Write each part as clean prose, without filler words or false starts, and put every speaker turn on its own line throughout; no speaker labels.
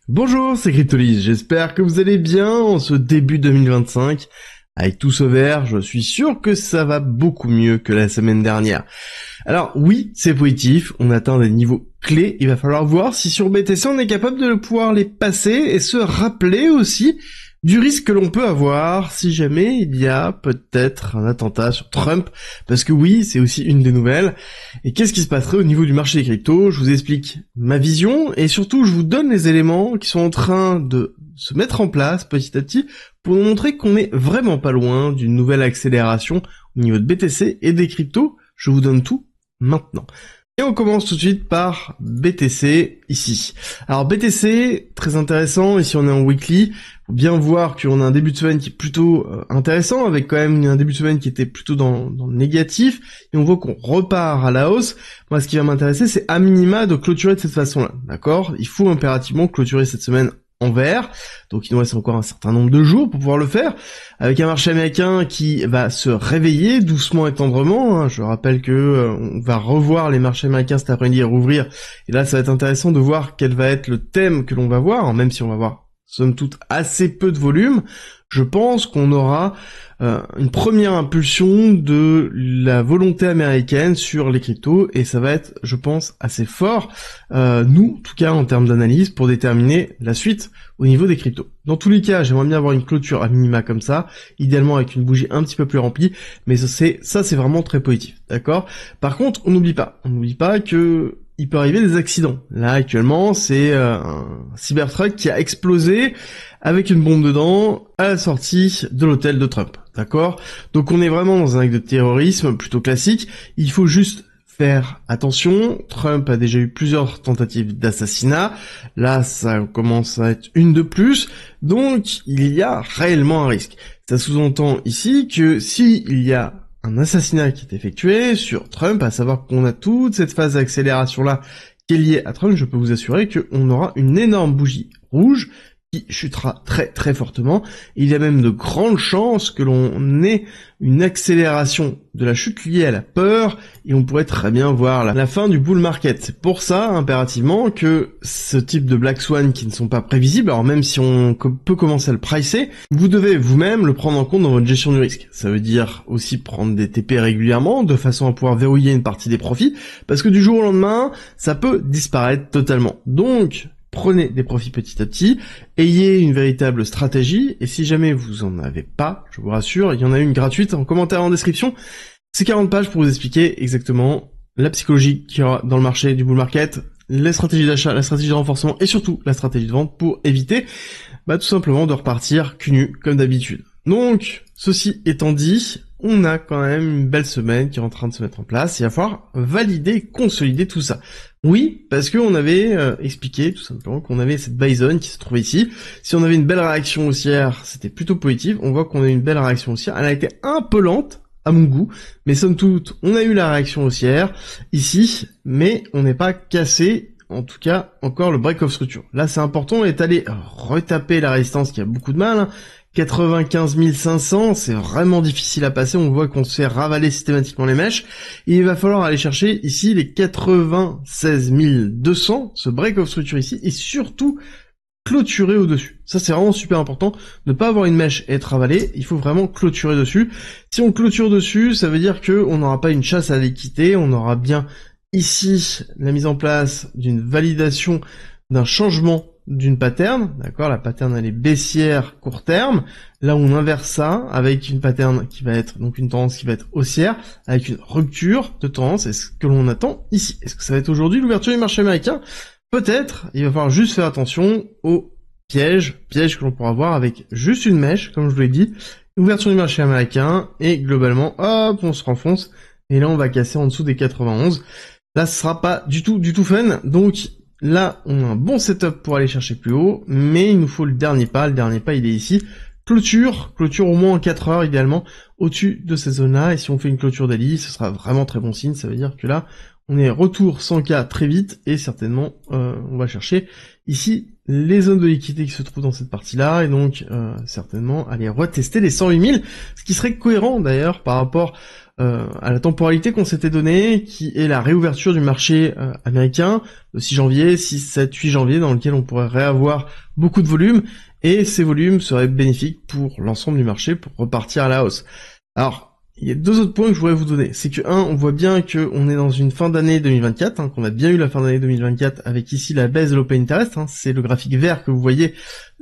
Bonjour, c'est Cryptolis, j'espère que vous allez bien en ce début 2025. Avec tout ce vert, je suis sûr que ça va beaucoup mieux que la semaine dernière. Alors oui, c'est positif, on atteint des niveaux clés, il va falloir voir si sur BTC on est capable de pouvoir les passer et se rappeler aussi du risque que l'on peut avoir si jamais il y a peut-être un attentat sur Trump, parce que oui, c'est aussi une des nouvelles. Et qu'est-ce qui se passerait au niveau du marché des cryptos? Je vous explique ma vision et surtout je vous donne les éléments qui sont en train de se mettre en place petit à petit pour nous montrer qu'on est vraiment pas loin d'une nouvelle accélération au niveau de BTC et des cryptos. Je vous donne tout maintenant. Et on commence tout de suite par BTC ici. Alors BTC, très intéressant, ici on est en weekly, faut bien voir qu'on a un début de semaine qui est plutôt intéressant, avec quand même un début de semaine qui était plutôt dans le négatif, et on voit qu'on repart à la hausse. Moi ce qui va m'intéresser c'est à minima de clôturer de cette façon-là, d'accord? Il faut impérativement clôturer cette semaine en vert, donc il nous reste encore un certain nombre de jours pour pouvoir le faire, avec un marché américain qui va se réveiller doucement et tendrement, hein. Je rappelle que on va revoir les marchés américains cet après-midi et rouvrir, et là ça va être intéressant de voir quel va être le thème que l'on va voir, hein, même si on va voir somme toute assez peu de volume. Je pense qu'on aura une première impulsion de la volonté américaine sur les cryptos, et ça va être, je pense, assez fort, nous, en tout cas en termes d'analyse, pour déterminer la suite au niveau des cryptos. Dans tous les cas, j'aimerais bien avoir une clôture à minima comme ça, idéalement avec une bougie un petit peu plus remplie, mais ça c'est vraiment très positif, d'accord? Par contre, on n'oublie pas que il peut arriver des accidents. Là, actuellement, c'est un Cybertruck qui a explosé avec une bombe dedans à la sortie de l'hôtel de Trump. D'accord? Donc on est vraiment dans un acte de terrorisme plutôt classique. Il faut juste faire attention. Trump a déjà eu plusieurs tentatives d'assassinat. Là, ça commence à être une de plus. Donc, il y a réellement un risque. Ça sous-entend ici que s'il y a un assassinat qui est effectué sur Trump, à savoir qu'on a toute cette phase d'accélération-là qui est liée à Trump, je peux vous assurer qu'on aura une énorme bougie rouge qui chutera très très fortement. Il y a même de grandes chances que l'on ait une accélération de la chute liée à la peur, et on pourrait très bien voir la fin du bull market. C'est pour ça, impérativement, que ce type de Black Swan qui ne sont pas prévisibles, alors même si on peut commencer à le pricer, vous devez vous-même le prendre en compte dans votre gestion du risque. Ça veut dire aussi prendre des TP régulièrement, de façon à pouvoir verrouiller une partie des profits, parce que du jour au lendemain, ça peut disparaître totalement. Donc, prenez des profits petit à petit, ayez une véritable stratégie, et si jamais vous en avez pas, je vous rassure, il y en a une gratuite en commentaire en description. C'est 40 pages pour vous expliquer exactement la psychologie qu'il y aura dans le marché du bull market, les stratégies d'achat, la stratégie de renforcement et surtout la stratégie de vente pour éviter tout simplement de repartir cul nu comme d'habitude. Donc, ceci étant dit, on a quand même une belle semaine qui est en train de se mettre en place, et il va falloir valider, consolider tout ça. Oui, parce qu'on avait expliqué tout simplement qu'on avait cette buy zone qui se trouvait ici. Si on avait une belle réaction haussière, c'était plutôt positif. On voit qu'on a une belle réaction haussière. Elle a été un peu lente à mon goût, mais somme toute, on a eu la réaction haussière ici, mais on n'est pas cassé. En tout cas, encore le break of structure. Là, c'est important, on est allé retaper la résistance qui a beaucoup de mal, hein. 95 500, c'est vraiment difficile à passer, on voit qu'on se fait ravaler systématiquement les mèches, et il va falloir aller chercher ici les 96 200, ce break of structure ici, et surtout clôturer au-dessus. Ça c'est vraiment super important, ne pas avoir une mèche et être ravalé, il faut vraiment clôturer dessus. Si on clôture dessus, ça veut dire qu'on n'aura pas une chasse à l'équité, on aura bien ici la mise en place d'une validation d'un changement d'une pattern, d'accord, la pattern elle est baissière court terme, là on inverse ça avec une pattern qui va être, donc une tendance qui va être haussière, avec une rupture de tendance, et ce que l'on attend ici. Est-ce que ça va être aujourd'hui l'ouverture du marché américain? Peut-être, il va falloir juste faire attention aux pièges que l'on pourra voir avec juste une mèche, comme je vous l'ai dit, ouverture du marché américain, et globalement, hop, on se renfonce, et là on va casser en dessous des 91. Là ce sera pas du tout fun, donc là, on a un bon setup pour aller chercher plus haut, mais il nous faut le dernier pas. Le dernier pas, il est ici. Clôture au moins en 4 heures, idéalement, au-dessus de ces zones-là. Et si on fait une clôture daily, ce sera vraiment très bon signe. Ça veut dire que là, on est retour 100K très vite, et certainement, on va chercher ici les zones de liquidité qui se trouvent dans cette partie-là, et donc certainement aller retester les 108 000, ce qui serait cohérent d'ailleurs par rapport à la temporalité qu'on s'était donnée, qui est la réouverture du marché américain, le 6 janvier, 6, 7, 8 janvier, dans lequel on pourrait réavoir beaucoup de volume, et ces volumes seraient bénéfiques pour l'ensemble du marché, pour repartir à la hausse. Alors, il y a deux autres points que je voudrais vous donner. C'est que, on voit bien qu'on est dans une fin d'année 2024, qu'on a bien eu la fin d'année 2024 avec ici la baisse de l'Open Interest. C'est le graphique vert que vous voyez,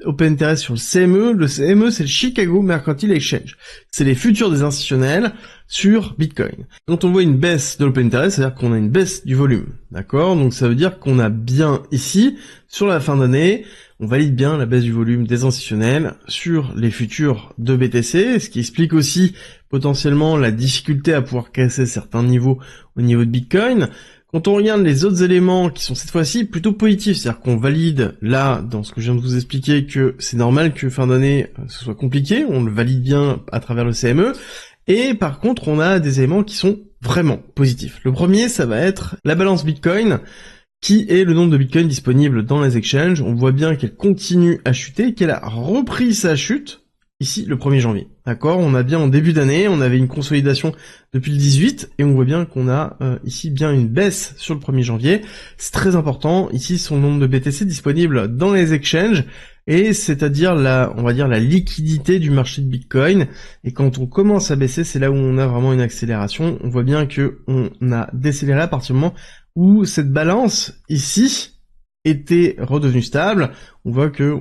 Open Interest sur le CME. Le CME, c'est le Chicago Mercantile Exchange. C'est les futurs des institutionnels sur Bitcoin. Quand on voit une baisse de l'Open Interest, c'est-à-dire qu'on a une baisse du volume. D'accord? Donc ça veut dire qu'on a bien ici, sur la fin d'année, on valide bien la baisse du volume des institutionnels sur les futurs de BTC, ce qui explique aussi potentiellement la difficulté à pouvoir casser certains niveaux au niveau de Bitcoin. Quand on regarde les autres éléments qui sont cette fois-ci plutôt positifs, c'est-à-dire qu'on valide là, dans ce que je viens de vous expliquer, que c'est normal que fin d'année ce soit compliqué, on le valide bien à travers le CME, et par contre on a des éléments qui sont vraiment positifs. Le premier, ça va être la balance Bitcoin, qui est le nombre de Bitcoin disponibles dans les exchanges. On voit bien qu'elle continue à chuter, qu'elle a repris sa chute ici le 1er janvier. D'accord? On a bien en début d'année, on avait une consolidation depuis le 18 et on voit bien qu'on a ici bien une baisse sur le 1er janvier. C'est très important. Ici, son nombre de BTC disponibles dans les exchanges et c'est-à-dire on va dire la liquidité du marché de Bitcoin. Et quand on commence à baisser, c'est là où on a vraiment une accélération. On voit bien que on a décéléré à partir du moment où cette balance ici était redevenue stable. On voit que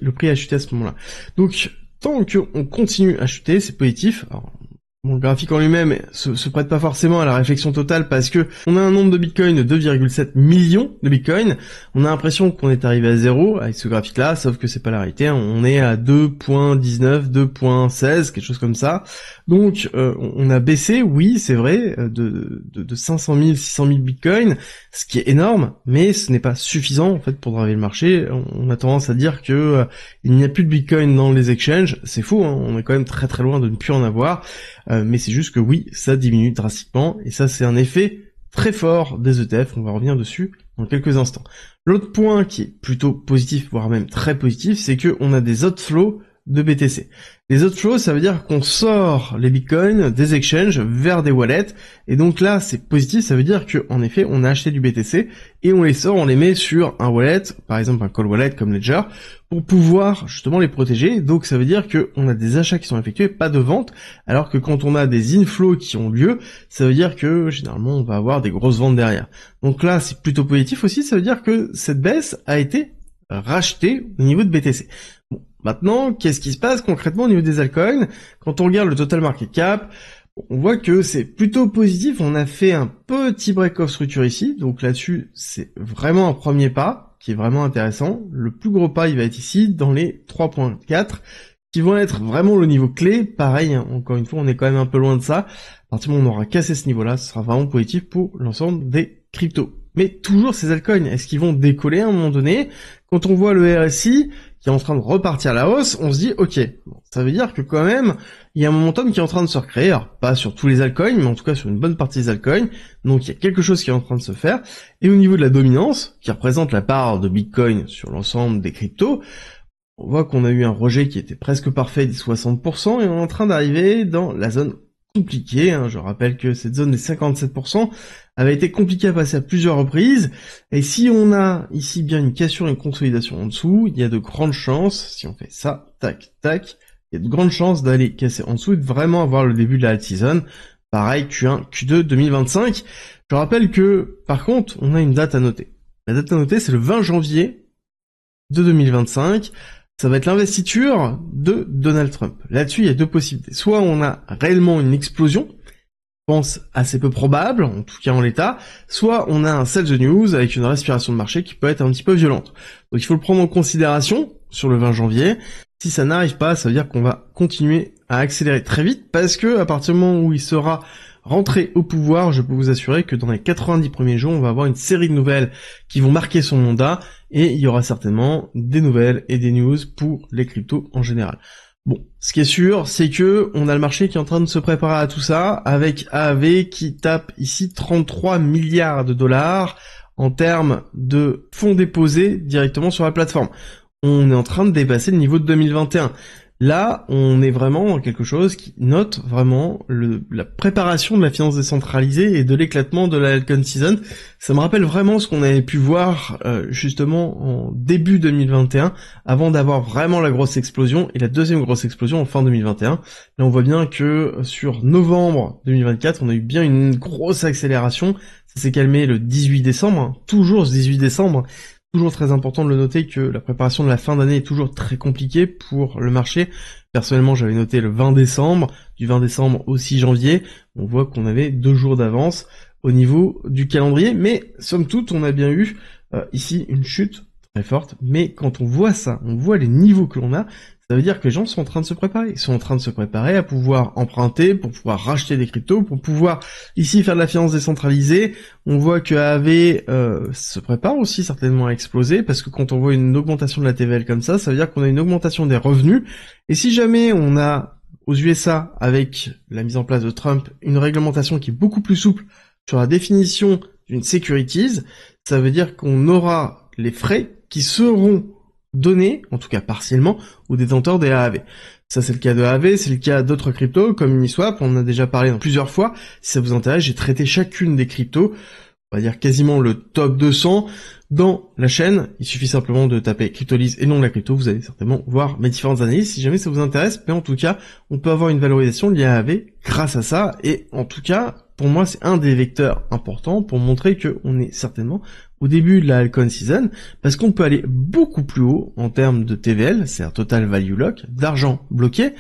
le prix a chuté à ce moment-là. Donc tant qu'on continue à chuter, c'est positif. Alors, le graphique en lui-même se prête pas forcément à la réflexion totale parce que on a un nombre de Bitcoin de 2,7 millions de Bitcoin. On a l'impression qu'on est arrivé à zéro avec ce graphique-là, sauf que c'est pas la réalité. On est à 2.19, 2.16, quelque chose comme ça. Donc, on a baissé, oui, c'est vrai, de 500 000, 600 000 Bitcoin, ce qui est énorme, mais ce n'est pas suffisant en fait pour driver le marché. On a tendance à dire que il n'y a plus de Bitcoin dans les exchanges. C'est faux, on est quand même très très loin de ne plus en avoir. Mais c'est juste que oui, ça diminue drastiquement, et ça c'est un effet très fort des ETF, on va revenir dessus dans quelques instants. L'autre point qui est plutôt positif, voire même très positif, c'est que on a des outflows de BTC. Les outflows, ça veut dire qu'on sort les bitcoins des exchanges vers des wallets, et donc là c'est positif, ça veut dire que en effet on a acheté du BTC et on les sort, on les met sur un wallet, par exemple un cold wallet comme Ledger, pour pouvoir justement les protéger. Donc ça veut dire que on a des achats qui sont effectués, pas de ventes, alors que quand on a des inflows qui ont lieu, ça veut dire que généralement on va avoir des grosses ventes derrière. Donc là c'est plutôt positif aussi, ça veut dire que cette baisse a été rachetée au niveau de BTC. Bon, maintenant, qu'est-ce qui se passe concrètement au niveau des altcoins? Quand on regarde le total market cap, on voit que c'est plutôt positif. On a fait un petit break-off structure ici, donc là-dessus, c'est vraiment un premier pas qui est vraiment intéressant. Le plus gros pas, il va être ici, dans les 3.4, qui vont être vraiment le niveau clé. Pareil, encore une fois, on est quand même un peu loin de ça. À partir du moment où on aura cassé ce niveau-là, ce sera vraiment positif pour l'ensemble des cryptos. Mais toujours ces altcoins, est-ce qu'ils vont décoller à un moment donné? Quand on voit le RSI qui est en train de repartir à la hausse, on se dit ok, bon, ça veut dire que quand même il y a un momentum qui est en train de se recréer, alors pas sur tous les altcoins, mais en tout cas sur une bonne partie des altcoins, donc il y a quelque chose qui est en train de se faire. Et au niveau de la dominance, qui représente la part de Bitcoin sur l'ensemble des cryptos, on voit qu'on a eu un rejet qui était presque parfait des 60%, et on est en train d'arriver dans la zone compliquée. Je rappelle que cette zone des 57% avait été compliquée à passer à plusieurs reprises, et si on a ici bien une cassure, une consolidation en dessous, il y a de grandes chances, si on fait ça, tac, tac, il y a de grandes chances d'aller casser en dessous et de vraiment avoir le début de la alt season, pareil Q1, Q2 2025. Je rappelle que, par contre, on a une date à noter. La date à noter, c'est le 20 janvier de 2025, ça va être l'investiture de Donald Trump. Là-dessus, il y a deux possibilités. Soit on a réellement une explosion, je pense assez peu probable, en tout cas en l'état, soit on a un sell the news avec une respiration de marché qui peut être un petit peu violente. Donc il faut le prendre en considération sur le 20 janvier. Si ça n'arrive pas, ça veut dire qu'on va continuer à accélérer très vite, parce que à partir du moment où il sera rentré au pouvoir, je peux vous assurer que dans les 90 premiers jours, on va avoir une série de nouvelles qui vont marquer son mandat, et il y aura certainement des nouvelles et des news pour les cryptos en général. Bon, ce qui est sûr, c'est que on a le marché qui est en train de se préparer à tout ça, avec AAV qui tape ici 33 milliards de dollars en termes de fonds déposés directement sur la plateforme. On est en train de dépasser le niveau de 2021. Là, on est vraiment dans quelque chose qui note vraiment la préparation de la finance décentralisée et de l'éclatement de la altcoin season. Ça me rappelle vraiment ce qu'on avait pu voir justement en début 2021, avant d'avoir vraiment la grosse explosion, et la deuxième grosse explosion en fin 2021. Là, on voit bien que sur novembre 2024, on a eu bien une grosse accélération. Ça s'est calmé le 18 décembre, hein, toujours ce 18 décembre. Toujours très important de le noter que la préparation de la fin d'année est toujours très compliquée pour le marché. Personnellement, j'avais noté le 20 décembre, du 20 décembre au 6 janvier. On voit qu'on avait 2 jours d'avance au niveau du calendrier, mais somme toute, on a bien eu ici une chute très forte. Mais quand on voit ça, on voit les niveaux que l'on a, ça veut dire que les gens sont en train de se préparer. Ils sont en train de se préparer à pouvoir emprunter, pour pouvoir racheter des cryptos, pour pouvoir ici faire de la finance décentralisée. On voit que AAV se prépare aussi certainement à exploser, parce que quand on voit une augmentation de la TVL comme ça veut dire qu'on a une augmentation des revenus. Et si jamais on a aux USA, avec la mise en place de Trump, une réglementation qui est beaucoup plus souple sur la définition d'une securities, ça veut dire qu'on aura les frais qui seront donnés, en tout cas partiellement, aux détenteurs des AAV. Ça, c'est le cas de AAV, c'est le cas d'autres cryptos, comme Uniswap, on en a déjà parlé dans plusieurs fois. Si ça vous intéresse, j'ai traité chacune des cryptos, on va dire quasiment le top 200, dans la chaîne. Il suffit simplement de taper Cryptolyse et non de la crypto, vous allez certainement voir mes différentes analyses, si jamais ça vous intéresse. Mais en tout cas, on peut avoir une valorisation liée à AAV grâce à ça, et en tout cas, pour moi, c'est un des vecteurs importants pour montrer qu'on est certainement au début de la altcoin season, parce qu'on peut aller beaucoup plus haut en termes de TVL, c'est-à-dire Total Value Lock, d'argent bloqué,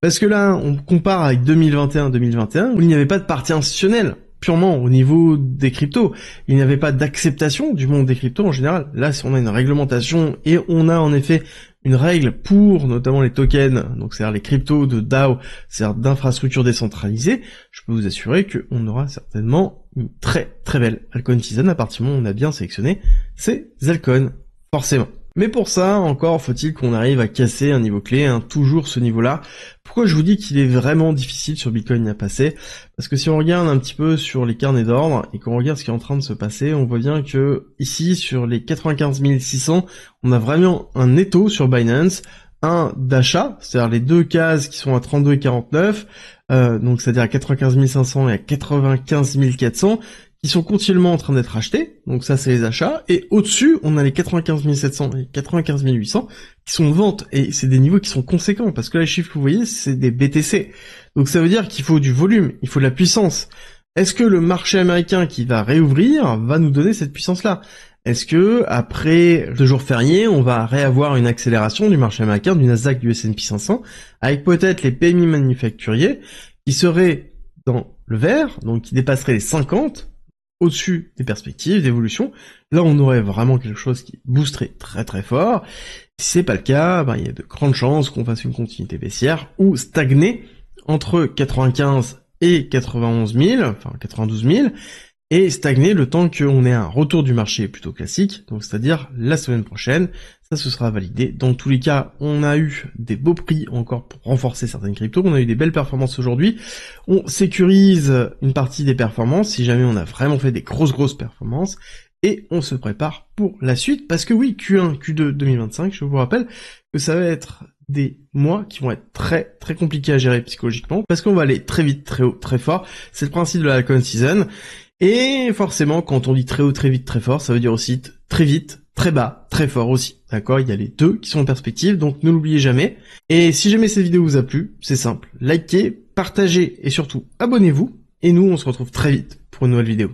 parce que là, on compare avec 2021-2021, où il n'y avait pas de partie institutionnelle, purement au niveau des cryptos. Il n'y avait pas d'acceptation du monde des cryptos en général. Là, si on a une réglementation, et on a en effet une règle pour notamment les tokens, donc c'est-à-dire les cryptos de DAO, c'est-à-dire d'infrastructures décentralisées, je peux vous assurer qu'on aura certainement une très très belle altcoin season à partir du moment où on a bien sélectionné ces altcoins, forcément. Mais pour ça, encore faut-il qu'on arrive à casser un niveau clé, hein, toujours ce niveau-là. Pourquoi je vous dis qu'il est vraiment difficile sur Bitcoin à passer? Parce que si on regarde un petit peu sur les carnets d'ordre et qu'on regarde ce qui est en train de se passer, on voit bien que ici, sur les 95 600, on a vraiment un netto sur Binance, un d'achat, c'est-à-dire les deux cases qui sont à 32,49, donc c'est-à-dire à 95 500 et à 95 400, qui sont continuellement en train d'être achetés, donc ça c'est les achats, et au-dessus on a les 95 700 et 95 800 qui sont ventes, et c'est des niveaux qui sont conséquents, parce que là les chiffres que vous voyez c'est des BTC, donc ça veut dire qu'il faut du volume, il faut de la puissance. Est-ce que le marché américain qui va réouvrir va nous donner cette puissance-là? Est-ce que après 2 jours fériés, on va réavoir une accélération du marché américain, du Nasdaq, du S&P 500, avec peut-être les PMI manufacturiers qui seraient dans le vert, donc qui dépasseraient les 50, au-dessus des perspectives d'évolution? Là, on aurait vraiment quelque chose qui boosterait très très fort. Si c'est pas le cas, il y a de grandes chances qu'on fasse une continuité baissière ou stagner entre 95 et 91 000, enfin 92 000, et stagner le temps qu'on ait un retour du marché plutôt classique, donc c'est-à-dire la semaine prochaine. Ça, ce sera validé. Dans tous les cas, on a eu des beaux prix encore pour renforcer certaines cryptos, on a eu des belles performances aujourd'hui. On sécurise une partie des performances, si jamais on a vraiment fait des grosses performances, et on se prépare pour la suite, parce que oui, Q1, Q2 2025, je vous rappelle que ça va être des mois qui vont être très très compliqués à gérer psychologiquement, parce qu'on va aller très vite, très haut, très fort. C'est le principe de la altcoin season. Et forcément, quand on dit très haut, très vite, très fort, ça veut dire aussi très vite, très bas, très fort aussi. D'accord? Il y a les deux qui sont en perspective, donc ne l'oubliez jamais. Et si jamais cette vidéo vous a plu, c'est simple. Likez, partagez et surtout abonnez-vous. Et nous, on se retrouve très vite pour une nouvelle vidéo.